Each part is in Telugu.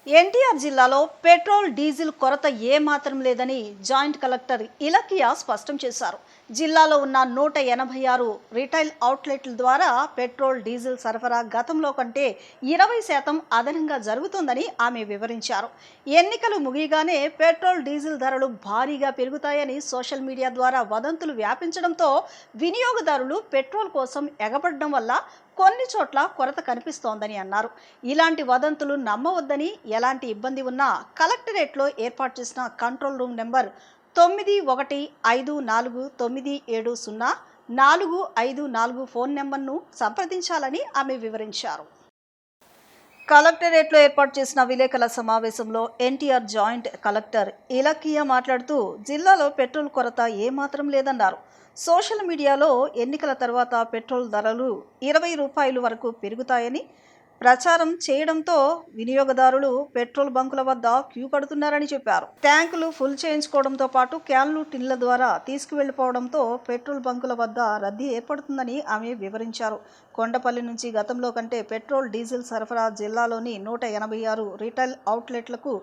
ఎన్టీఆర్ జిల్లాలో పెట్రోల్ డీజిల్ కొరత ఏమాత్రం లేదని జాయింట్ కలెక్టర్ ఇలకియా స్పష్టం చేశారు. జిల్లాలో ఉన్న 186 రిటైల్ అవుట్లెట్ల ద్వారా పెట్రోల్ డీజిల్ సరఫరా గతంలో కంటే 20% అదనంగా జరుగుతుందని ఆమె వివరించారు. ఎన్నికలు ముగియగానే పెట్రోల్ డీజిల్ ధరలు భారీగా పెరుగుతాయని సోషల్ మీడియా ద్వారా వదంతులు వ్యాపించడంతో వినియోగదారులు పెట్రోల్ కోసం ఎగబడడం వల్ల కొన్ని చోట్ల కొరత కనిపిస్తోందని అన్నారు. ఇలాంటి వదంతులు నమ్మవద్దని, ఎలాంటి ఇబ్బంది ఉన్నా కలెక్టరేట్లో ఏర్పాటు చేసిన కంట్రోల్ రూమ్ నెంబర్ 9154704554 ఫోన్ నెంబర్ను సంప్రదించాలని ఆమె వివరించారు. కలెక్టరేట్లో ఏర్పాటు చేసిన విలేకరుల సమావేశంలో ఎన్టీఆర్ జాయింట్ కలెక్టర్ ఇలకియా మాట్లాడుతూ జిల్లాలో పెట్రోల్ కొరత ఏమాత్రం లేదన్నారు. సోషల్ మీడియాలో ఎన్నికల తర్వాత పెట్రోల్ ధరలు 20 రూపాయల వరకు పెరుగుతాయని ప్రచారం చేయడంతో వినియోగదారులు పెట్రోల్ బంకుల వద్ద క్యూ కడుతున్నారని చెప్పారు. ట్యాంకులు ఫుల్ చేయించుకోవడంతో పాటు క్యాన్లు టిన్ల ద్వారా తీసుకువెళ్లిపోవడంతో పెట్రోల్ బంకుల వద్ద రద్దీ ఏర్పడుతుందని ఆమె వివరించారు. కొండపల్లి నుంచి గతంలో కంటే పెట్రోల్ డీజిల్ సరఫరా జిల్లాలోని 186 రిటైల్ అవుట్లెట్లకు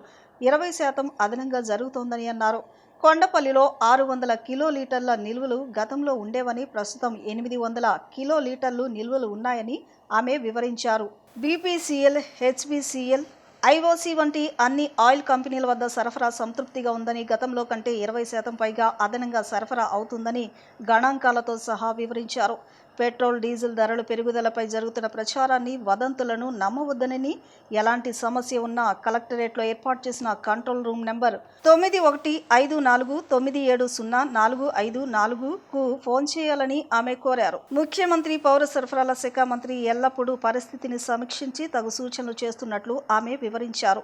20% అదనంగా జరుగుతోందని అన్నారు. కొండపల్లిలో 600 కిలోలీటర్ల నిల్వలు గతంలో ఉండేవని, ప్రస్తుతం 800 కిలోలీటర్లు నిల్వలు ఉన్నాయని ఆమె వివరించారు. బీపీసీఎల్, హెచ్పీసీఎల్, ఐఓసీ వంటి అన్ని ఆయిల్ కంపెనీల వద్ద సరఫరా సంతృప్తిగా ఉందని, గతంలో కంటే 20% పైగా అదనంగా సరఫరా అవుతుందని గణాంకాలతో సహా వివరించారు. పెట్రోల్ డీజిల్ ధరల పెరుగుదలపై జరుగుతున్న ప్రచారాన్ని, వదంతులను నమ్మవద్దనని, ఎలాంటి సమస్య ఉన్నా కలెక్టరేట్లో ఏర్పాటు చేసిన కంట్రోల్ రూమ్ నెంబర్ 9154704554కు ఫోన్ చేయాలని ఆమె కోరారు. ముఖ్యమంత్రి, పౌర సరఫరాల శాఖ మంత్రి ఎల్లప్పుడూ పరిస్థితిని సమీక్షించి తగు సూచనలు చేస్తున్నట్లు ఆమె వివరించారు.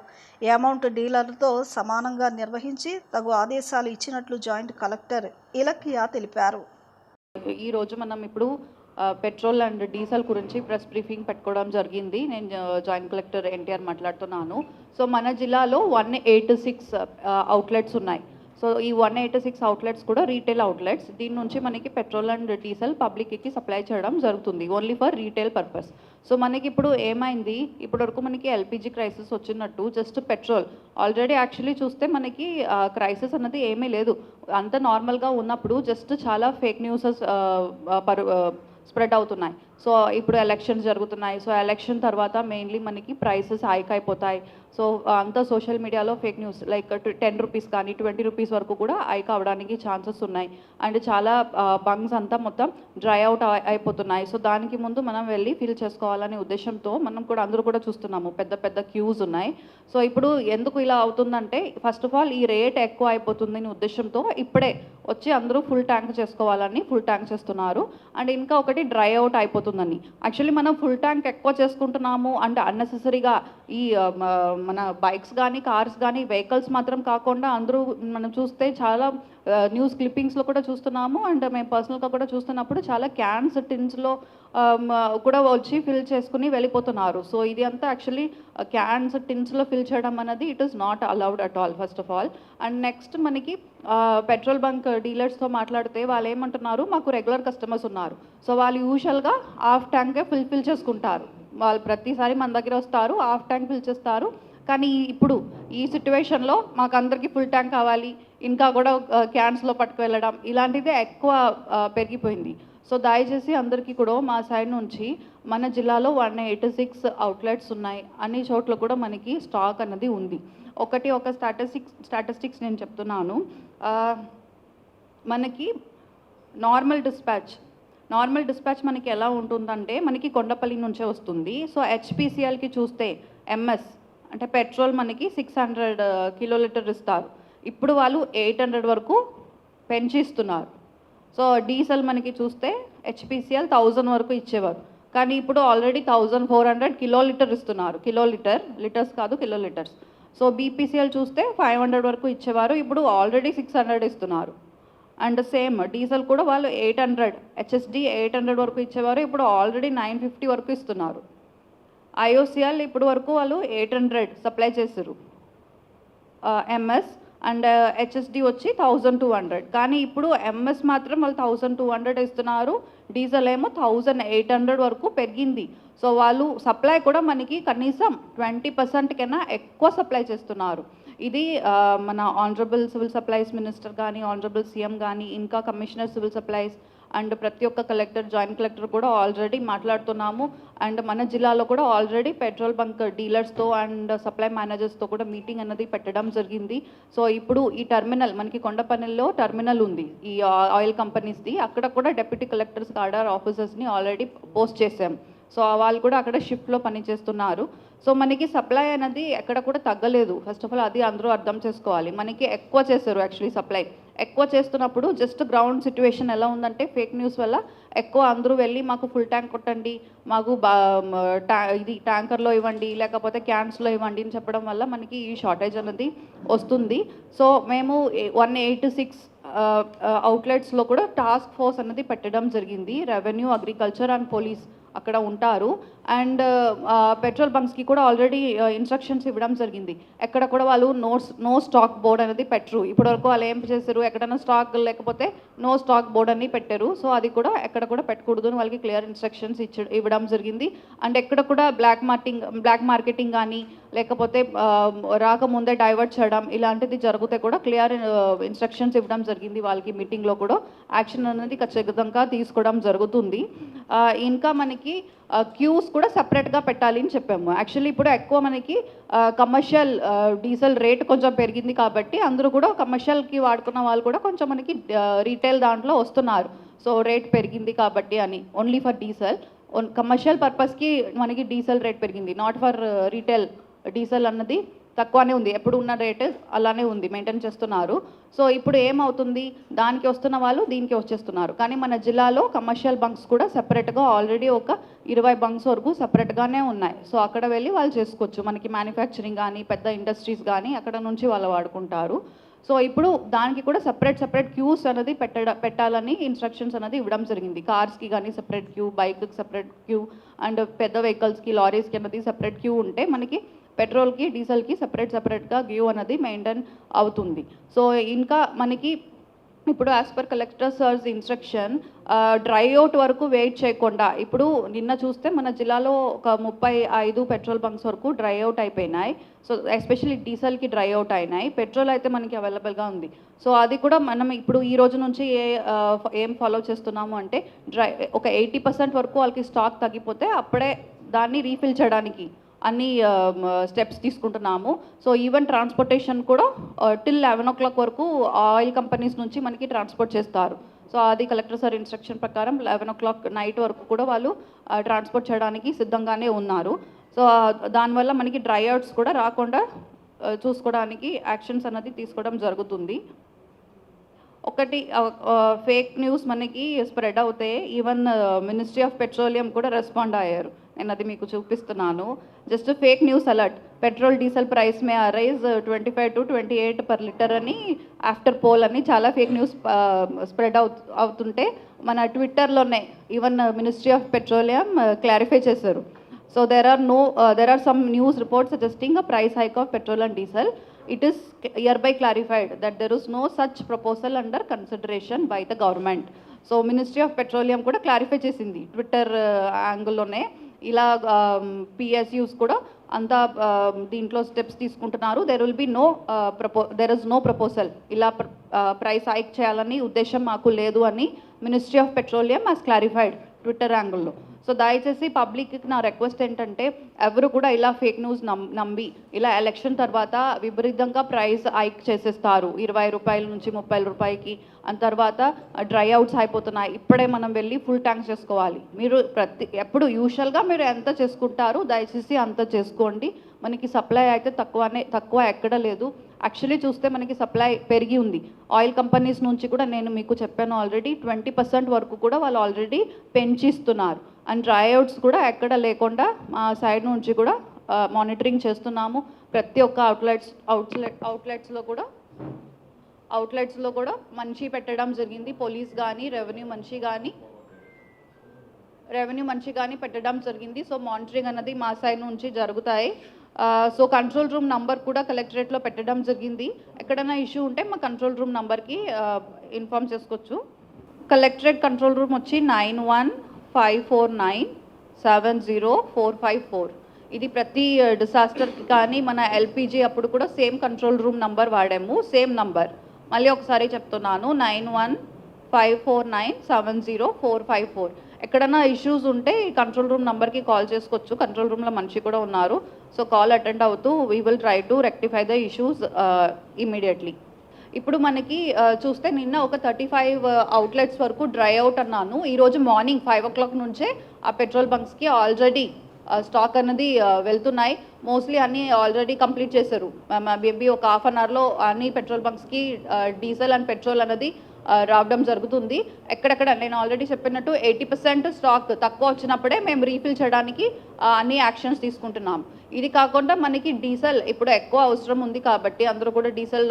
అమౌంట్ డీలర్లతో సమానంగా నిర్వహించి తగు ఆదేశాలు ఇచ్చినట్లు జాయింట్ కలెక్టర్ ఇలకియా తెలిపారు. ఈరోజు మనం ఇప్పుడు పెట్రోల్ అండ్ డీజిల్ గురించి ప్రెస్ బ్రీఫింగ్ పెట్టుకోవడం జరిగింది. నేను జాయింట్ కలెక్టర్ ఎన్టీఆర్ మాట్లాడుతున్నాను. సో మన జిల్లాలో 186 అవుట్లెట్స్ ఉన్నాయి. సో ఈ 186 అవుట్లెట్స్ కూడా రీటైల్ అవుట్లెట్స్. దీని నుంచి మనకి పెట్రోల్ అండ్ డీజిల్ పబ్లిక్కి సప్లై చేయడం జరుగుతుంది, only for retail purpose. So మనకి ఇప్పుడు ఏమైంది, ఇప్పటివరకు మనకి ఎల్పిజి క్రైసిస్ వచ్చినట్టు జస్ట్ పెట్రోల్ ఆల్రెడీ యాక్చువల్లీ చూస్తే మనకి క్రైసిస్ అన్నది ఏమీ లేదు. అంత నార్మల్గా ఉన్నప్పుడు జస్ట్ చాలా ఫేక్ న్యూసెస్ స్ప్రెడ్ అవుతున్నాయి. సో ఇప్పుడు ఎలక్షన్స్ జరుగుతున్నాయి. సో ఎలక్షన్ తర్వాత మెయిన్లీ మనకి ప్రైసెస్ హైక్ అయిపోతాయి. సో అంతా సోషల్ మీడియాలో ఫేక్ న్యూస్ లైక్ 10 రూపీస్ కానీ 20 రూపీస్ వరకు కూడా హైక్ అవ్వడానికి ఛాన్సెస్ ఉన్నాయి. అండ్ చాలా బంక్స్ అంతా మొత్తం డ్రై అవుట్ అయిపోతున్నాయి. సో దానికి ముందు మనం వెళ్ళి ఫిల్ చేసుకోవాలనే ఉద్దేశంతో మనం కూడా అందరూ కూడా చూస్తున్నాము, పెద్ద పెద్ద క్యూస్ ఉన్నాయి. సో ఇప్పుడు ఎందుకు ఇలా అవుతుందంటే, ఫస్ట్ ఆఫ్ ఆల్ ఈ రేట్ ఎక్కువ అయిపోతుందని ఉద్దేశంతో ఇప్పుడే వచ్చి అందరూ ఫుల్ ట్యాంక్ చేసుకోవాలని ఫుల్ ట్యాంక్ చేస్తున్నారు. అండ్ ఇంకా ఒకటి డ్రై అవుట్ అయిపోతుందని. యాక్చువల్లీ మనం ఫుల్ ట్యాంక్ ఎక్కువ చేసుకుంటున్నాము అంటే అన్నెసెసరీగా ఈ మన బైక్స్ కానీ కార్స్ కానీ వెహికల్స్ మాత్రం కాకుండా అందరూ మనం చూస్తే చాలా న్యూస్ క్లిప్పింగ్స్లో కూడా చూస్తున్నాము. అండ్ మేము పర్సనల్గా కూడా చూస్తున్నప్పుడు చాలా క్యాన్స్ టిన్స్లో కూడా వచ్చి ఫిల్ చేసుకుని వెళ్ళిపోతున్నారు. సో ఇది అంతా యాక్చువల్లీ క్యాన్స్ టిన్స్లో ఫిల్ చేయడం అనేది it is not allowed at all first of all. And next మనకి పెట్రోల్ బంక్ డీలర్స్తో మాట్లాడితే వాళ్ళు ఏమంటున్నారు, మాకు రెగ్యులర్ కస్టమర్స్ ఉన్నారు. సో వాళ్ళు యూజువల్గా హాఫ్ ట్యాంకే ఫిల్ చేసుకుంటారు. వాళ్ళు ప్రతిసారి మన దగ్గర వస్తారు, హాఫ్ ట్యాంక్ ఫిల్ చేస్తారు. కానీ ఇప్పుడు ఈ సిచ్యువేషన్లో మాకు అందరికీ ఫుల్ ట్యాంక్ కావాలి, ఇంకా కూడా క్యాన్స్లో పట్టుకు వెళ్ళడం ఇలాంటిదే ఎక్కువ పెరిగిపోయింది. సో దయచేసి అందరికీ కూడా మా సైడ్ నుంచి మన జిల్లాలో 186 అవుట్లెట్స్ ఉన్నాయి. అన్ని చోట్ల కూడా మనకి స్టాక్ అన్నది ఉంది. ఒక స్టాటిస్టిక్స్ నేను చెప్తున్నాను. మనకి నార్మల్ డిస్పాచ్ మనకి ఎలా ఉంటుందంటే, మనకి కొండపల్లి నుంచే వస్తుంది. సో హెచ్పిసిఎల్కి చూస్తే ఎంఎస్ అంటే పెట్రోల్ మనకి 600 కిలోలీటర్ ఇస్తారు. ఇప్పుడు వాళ్ళు 800 వరకు పెంచి ఇస్తున్నారు. సో డీజిల్ మనకి చూస్తే హెచ్పిసిఎల్ 1000 వరకు ఇచ్చేవారు, కానీ ఇప్పుడు ఆల్రెడీ 1400 కిలోలీటర్ ఇస్తున్నారు. లీటర్స్ కాదు, కిలోలీటర్స్. సో బీపీసీఎల్ చూస్తే 500 వరకు ఇచ్చేవారు, ఇప్పుడు ఆల్రెడీ 600 ఇస్తున్నారు. అండ్ సేమ్ డీజిల్ కూడా వాళ్ళు 800 హెచ్ఎస్డి 800 వరకు ఇచ్చేవారు, ఇప్పుడు ఆల్రెడీ 950 వరకు ఇస్తున్నారు. ఐఓసిఎల్ ఇప్పుడు వరకు వాళ్ళు 800 సప్లై చేశారు. ఎంఎస్ అండ్ హెచ్ఎస్డి వచ్చి 1200. కానీ ఇప్పుడు ఎంఎస్ మాత్రం వాళ్ళు 1200 ఇస్తున్నారు, డీజిల్ ఏమో 1800 వరకు పెరిగింది. సో వాళ్ళు సప్లై కూడా మనకి కనీసం 20% కన్నా ఎక్కువ సప్లై చేస్తున్నారు. ఇది మన ఆనరబుల్ సివిల్ సప్లైస్ మినిస్టర్ కానీ, ఆనరబుల్ సీఎం కానీ, ఇంకా కమిషనర్ సివిల్ సప్లైస్ అండ్ ప్రతి ఒక్క కలెక్టర్, జాయింట్ కలెక్టర్ కూడా ఆల్రెడీ మాట్లాడుతున్నాము. అండ్ మన జిల్లాలో కూడా ఆల్రెడీ పెట్రోల్ బంక్ డీలర్స్తో అండ్ సప్లై మేనేజర్స్తో కూడా మీటింగ్ అన్నది పెట్టడం జరిగింది. సో ఇప్పుడు ఈ టర్మినల్ మనకి కొండపల్లిలో టర్మినల్ ఉంది ఈ ఆయిల్ కంపెనీస్ది, అక్కడ కూడా డెప్యూటీ కలెక్టర్స్ కాడర్ ఆఫీసర్స్ని ఆల్రెడీ పోస్ట్ చేసాం. సో వాళ్ళు కూడా అక్కడ షిఫ్ట్లో పనిచేస్తున్నారు. సో మనకి సప్లై అనేది ఎక్కడ కూడా తగ్గలేదు. ఫస్ట్ ఆఫ్ ఆల్ అది అందరూ అర్థం చేసుకోవాలి. మనకి ఎక్కువ చేశారు యాక్చువల్లీ సప్లై. ఎక్కువ చేస్తున్నప్పుడు జస్ట్ గ్రౌండ్ సిచ్యువేషన్ ఎలా ఉందంటే ఫేక్ న్యూస్ వల్ల ఎక్కువ అందరూ వెళ్ళి మాకు ఫుల్ ట్యాంక్ కొట్టండి, మాకు ఇది ట్యాంకర్లో ఇవ్వండి, లేకపోతే క్యాన్స్లో ఇవ్వండి అని చెప్పడం వల్ల మనకి ఈ షార్టేజ్ అనేది వస్తుంది. సో మేము 186 అవుట్లెట్స్లో కూడా టాస్క్ ఫోర్స్ అనేది పెట్టడం జరిగింది. రెవెన్యూ, అగ్రికల్చర్ అండ్ పోలీస్ అక్కడ ఉంటారు. అండ్ పెట్రోల్ బంక్స్కి కూడా ఆల్రెడీ ఇన్స్ట్రక్షన్స్ ఇవ్వడం జరిగింది. ఎక్కడ కూడా వాళ్ళు నో స్టాక్ బోర్డ్ అనేది పెట్టరు. ఇప్పటివరకు వాళ్ళు ఏం చేశారు, ఎక్కడైనా స్టాక్ లేకపోతే నో స్టాక్ బోర్డ్ అని పెట్టారు. సో అది కూడా ఎక్కడ కూడా పెట్టకూడదు అని వాళ్ళకి క్లియర్ ఇన్స్ట్రక్షన్స్ ఇవ్వడం జరిగింది. అండ్ ఎక్కడ కూడా బ్లాక్ మార్కెటింగ్ కానీ, లేకపోతే రాకముందే డైవర్ట్ చేయడం ఇలాంటిది జరిగితే కూడా క్లియర్ ఇన్స్ట్రక్షన్స్ ఇవ్వడం జరిగింది. వాళ్ళకి మీటింగ్లో కూడా యాక్షన్ అనేది ఖచ్చితంగా తీసుకోవడం జరుగుతుంది. ఇంకా మనకి క్యూస్ కూడా సపరేట్గా పెట్టాలి అని చెప్పాము. యాక్చువల్లీ ఇప్పుడు ఎక్కువ మనకి కమర్షియల్ డీజిల్ రేట్ కొంచెం పెరిగింది కాబట్టి అందరూ కూడా కమర్షియల్కి వాడుకున్న వాళ్ళు కూడా కొంచెం మనకి రీటైల్ దాంట్లో వస్తున్నారు. సో రేట్ పెరిగింది కాబట్టి అని ఓన్లీ ఫర్ డీజిల్, కమర్షియల్ పర్పస్కి మనకి డీజిల్ రేట్ పెరిగింది, నాట్ ఫర్ రీటైల్. డీజిల్ అన్నది తక్కువనే ఉంది, ఎప్పుడు ఉన్న రేట్ అలానే ఉంది, మెయింటైన్ చేస్తున్నారు. సో ఇప్పుడు ఏమవుతుంది, దానికి వస్తున్న వాళ్ళు దీనికి వచ్చేస్తున్నారు. కానీ మన జిల్లాలో కమర్షియల్ బంక్స్ కూడా సెపరేట్గా ఆల్రెడీ ఒక 20 బంక్స్ వరకు సెపరేట్గానే ఉన్నాయి. సో అక్కడ వెళ్ళి వాళ్ళు చేసుకోవచ్చు. మనకి మ్యానుఫ్యాక్చరింగ్ కానీ, పెద్ద ఇండస్ట్రీస్ కానీ అక్కడ నుంచి వాళ్ళు వాడుకుంటారు. సో ఇప్పుడు దానికి కూడా సెపరేట్ క్యూస్ అనేది పెట్టాలని ఇన్స్ట్రక్షన్స్ అనేది ఇవ్వడం జరిగింది. కార్స్కి కానీ సెపరేట్ క్యూ, బైక్కి సెపరేట్ క్యూ, అండ్ పెద్ద వెహికల్స్కి, లారీస్కి అనేది సెపరేట్ క్యూ ఉంటే మనకి పెట్రోల్కి, డీజిల్కి సెపరేట్గా క్యూ అనేది మెయింటైన్ అవుతుంది. సో ఇంకా మనకి ఇప్పుడు as per collector sirs instruction dry out వరకు వెయిట్ చేయకుండా, ఇప్పుడు నిన్న చూస్తే మన జిల్లాలో ఒక 35 పెట్రోల్ బంక్స్ వరకు డ్రై అవుట్ అయిపోయినాయి. సో ఎస్పెషల్లీ డీజిల్కి డ్రై అవుట్ అయినాయి. పెట్రోల్ అయితే మనకి అవైలబుల్గా ఉంది. సో అది కూడా మనం ఇప్పుడు ఈ రోజు నుంచి ఏం ఫాలో చేస్తున్నాము అంటే ఒక 80% వరకు వాళ్ళకి స్టాక్ తగ్గిపోతే అప్పుడే దాన్ని రీఫిల్ చేయడానికి అన్ని స్టెప్స్ తీసుకుంటున్నాము. సో ఈవెన్ ట్రాన్స్పోర్టేషన్ కూడా టిల్ 11 o'clock వరకు ఆయిల్ కంపెనీస్ నుంచి మనకి ట్రాన్స్పోర్ట్ చేస్తారు. సో అది కలెక్టర్ సార్ ఇన్స్ట్రక్షన్ ప్రకారం 11 o'clock నైట్ వరకు కూడా వాళ్ళు ట్రాన్స్పోర్ట్ చేయడానికి సిద్ధంగానే ఉన్నారు. సో దానివల్ల మనకి డ్రై అవుట్స్ కూడా రాకుండా చూసుకోవడానికి యాక్షన్స్ అన్నది తీసుకోవడం జరుగుతుంది. ఒకటి ఫేక్ న్యూస్ మనకి స్ప్రెడ్ అవుతే ఈవెన్ మినిస్ట్రీ ఆఫ్ పెట్రోలియం కూడా రెస్పాండ్ అయ్యారు. నేను అది మీకు చూపిస్తున్నాను. Just fake news alert, petrol diesel price may arise 25 to 28 per liter అని ఆఫ్టర్ పోల్ అని చాలా ఫేక్ న్యూస్ స్ప్రెడ్ అవుతుంటే మన ట్విట్టర్లోనే even ministry of petroleum clarify చేశారు. So there are some news reports suggesting a price hike of petrol and diesel. It is hereby clarified that there is no such proposal under consideration by the government. So ministry of petroleum కూడా క్లారిఫై చేసింది ట్విట్టర్ యాంగిల్లోనే. ఇలా పిఎస్యూస్ కూడా అంతా దీంట్లో స్టెప్స్ తీసుకుంటున్నారు. దెర్ ఇస్ నో ప్రపోజల్, ఇలా ప్రైస్ హైక్ చేయాలని ఉద్దేశం మాకు లేదు అని ministry of petroleum has clarified Twitter యాంగిల్లో. సో దయచేసి పబ్లిక్కి నా రిక్వెస్ట్ ఏంటంటే ఎవరు కూడా ఇలా ఫేక్ న్యూస్ నమ్మి ఇలా ఎలక్షన్ తర్వాత విపరీతంగా ప్రైస్ హైక్ చేసేస్తారు 20 రూపాయల నుంచి 30 రూపాయలకి, అండ్ తర్వాత డ్రై అవుట్స్ అయిపోతున్నాయి, ఇప్పుడే మనం వెళ్ళి ఫుల్ ట్యాంక్ చేసుకోవాలి. మీరు ఎప్పుడు యూజువల్గా మీరు ఎంత చేసుకుంటారు దయచేసి అంత చేసుకోండి. మనకి సప్లై అయితే తక్కువ ఎక్కడ లేదు. యాక్చువల్లీ చూస్తే మనకి సప్లై పెరిగి ఉంది. ఆయిల్ కంపెనీస్ నుంచి కూడా నేను మీకు చెప్పాను ఆల్రెడీ 20% వరకు కూడా వాళ్ళు ఆల్రెడీ పెంచిస్తున్నారు. అండ్ డ్రై అవుట్స్ కూడా ఎక్కడ లేకుండా మా సైడ్ నుంచి కూడా మానిటరింగ్ చేస్తున్నాము. ప్రతి ఒక్క అవుట్లెట్స్లో కూడా మంచి పెట్టడం జరిగింది. పోలీస్ కానీ రెవెన్యూ మంచి కానీ పెట్టడం జరిగింది. సో మానిటరింగ్ అన్నది మా సైడ్ నుంచి జరుగుతాయి. సో కంట్రోల్ రూమ్ నంబర్ కూడా కలెక్టరేట్లో పెట్టడం జరిగింది. ఎక్కడైనా ఇష్యూ ఉంటే మా కంట్రోల్ రూమ్ నంబర్కి ఇన్ఫామ్ చేసుకోవచ్చు. కలెక్టరేట్ కంట్రోల్ రూమ్ వచ్చి 9154970454. ఇది ప్రతి డిసాస్టర్కి కానీ మన ఎల్పిజి అప్పుడు కూడా సేమ్ కంట్రోల్ రూమ్ నంబర్ వాడాము, సేమ్ నంబర్. మళ్ళీ ఒకసారి చెప్తున్నాను, 9154970454. ఎక్కడైనా ఇష్యూస్ ఉంటే ఈ కంట్రోల్ రూమ్ నెంబర్కి కాల్ చేసుకోవచ్చు. కంట్రోల్ రూమ్లో మనిషి కూడా ఉన్నారు. సో కాల్ అటెండ్ అవుతూ we will try to rectify the issues immediately. ఇప్పుడు మనకి చూస్తే నిన్న ఒక 35 అవుట్లెట్స్ వరకు డ్రై అవుట్ అన్నాను. ఈరోజు మార్నింగ్ 5 o'clock నుంచే ఆ పెట్రోల్ బంక్స్కి ఆల్రెడీ స్టాక్ అనేది వెళ్తున్నాయి. మోస్ట్లీ అన్నీ ఆల్రెడీ కంప్లీట్ చేశారు. మేబీ ఒక హాఫ్ అన్ అవర్లో అన్ని పెట్రోల్ బంక్స్కి డీజిల్ అండ్ పెట్రోల్ అనేది రావడం జరుగుతుంది. ఎక్కడెక్కడ నేను ఆల్రెడీ చెప్పినట్టు 80% స్టాక్ తక్కువ వచ్చినప్పుడే మేము రీఫిల్ చేయడానికి అన్ని యాక్షన్స్ తీసుకుంటున్నాం. ఇది కాకుండా మనకి డీజిల్ ఇప్పుడు ఎక్కువ అవసరం ఉంది కాబట్టి, అందరూ కూడా డీజిల్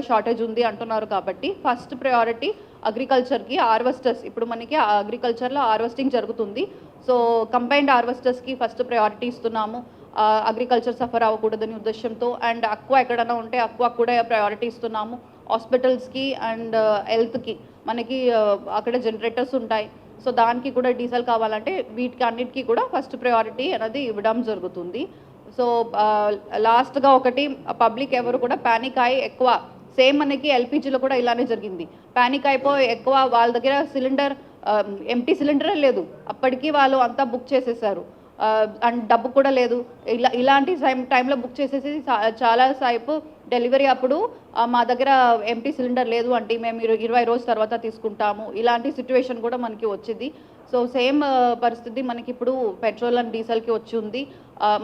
షార్టేజ్ ఉంది అంటున్నారు కాబట్టి ఫస్ట్ ప్రయారిటీ అగ్రికల్చర్కి హార్వెస్టర్స్. ఇప్పుడు మనకి అగ్రికల్చర్లో హార్వెస్టింగ్ జరుగుతుంది. సో కంబైన్డ్ హార్వెస్టర్స్కి ఫస్ట్ ప్రయారిటీ ఇస్తున్నాము, అగ్రికల్చర్ సఫర్ అవ్వకూడదని ఉద్దేశంతో. అండ్ అక్వా ఎక్కడైనా ఉంటే అక్వా కూడా ప్రయారిటీ ఇస్తున్నాము. హాస్పిటల్స్కి అండ్ హెల్త్కి మనకి అక్కడ జనరేటర్స్ ఉంటాయి. సో దానికి కూడా డీజిల్ కావాలంటే వీటికి అన్నిటికీ కూడా ఫస్ట్ ప్రయారిటీ అనేది ఇవ్వడం జరుగుతుంది. సో లాస్ట్గా ఒకటి, పబ్లిక్ ఎవరు కూడా ప్యానిక్ అయ్యి ఎక్కువ, సేమ్ మనకి ఎల్పిజిలో కూడా ఇలానే జరిగింది. ప్యానిక్ అయిపోయి ఎక్కువ వాళ్ళ దగ్గర సిలిండర్ ఎంటీ సిలిండరే లేదు, అప్పటికి వాళ్ళు అంతా బుక్ చేసేసారు. అండ్ డబ్బు కూడా లేదు. ఇలాంటి టైంలో బుక్ చేసేసి చాలా సేపు డెలివరీ అప్పుడు మా దగ్గర ఎంటీ సిలిండర్ లేదు అంటే మేము 20 రోజుల తర్వాత తీసుకుంటాము, ఇలాంటి సిచ్యువేషన్ కూడా మనకి వచ్చింది. సో సేమ్ పరిస్థితి మనకి ఇప్పుడు పెట్రోల్ అండ్ డీజిల్కి వచ్చి ఉంది.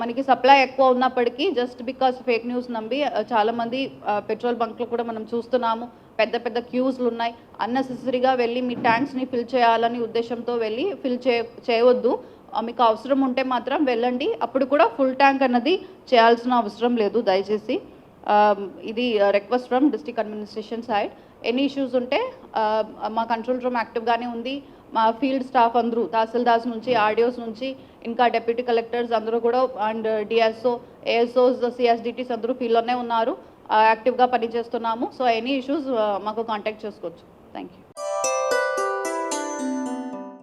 మనకి సప్లై ఎక్కువ ఉన్నప్పటికీ జస్ట్ బికాస్ ఫేక్ న్యూస్ నమ్మి చాలామంది పెట్రోల్ బంక్లో కూడా మనం చూస్తున్నాము, పెద్ద పెద్ద క్యూస్లు ఉన్నాయి. అన్నెసెసరీగా వెళ్ళి మీ ట్యాంక్స్ని ఫిల్ చేయాలని ఉద్దేశంతో వెళ్ళి ఫిల్ చేయవద్దు. మీకు అవసరం ఉంటే మాత్రం వెళ్ళండి, అప్పుడు కూడా ఫుల్ ట్యాంక్ అన్నది చేయాల్సిన అవసరం లేదు దయచేసి. ఇది request from district administration side. Any issues ఉంటే మా కంట్రోల్ రూమ్ యాక్టివ్గానే ఉంది. మా ఫీల్డ్ స్టాఫ్ అందరూ తహసీల్దార్స్ నుంచి ఆర్డిఓస్ నుంచి ఇంకా డెప్యూటీ కలెక్టర్స్ అందరూ కూడా అండ్ డిఎస్ఓ, ఏఎస్ఓస్, సిఎస్డిటీస్ అందరూ ఫీల్డ్లోనే ఉన్నారు, యాక్టివ్గా పనిచేస్తున్నాము. సో ఎనీ ఇష్యూస్ మాకు కాంటాక్ట్ చేసుకోవచ్చు. Thank you.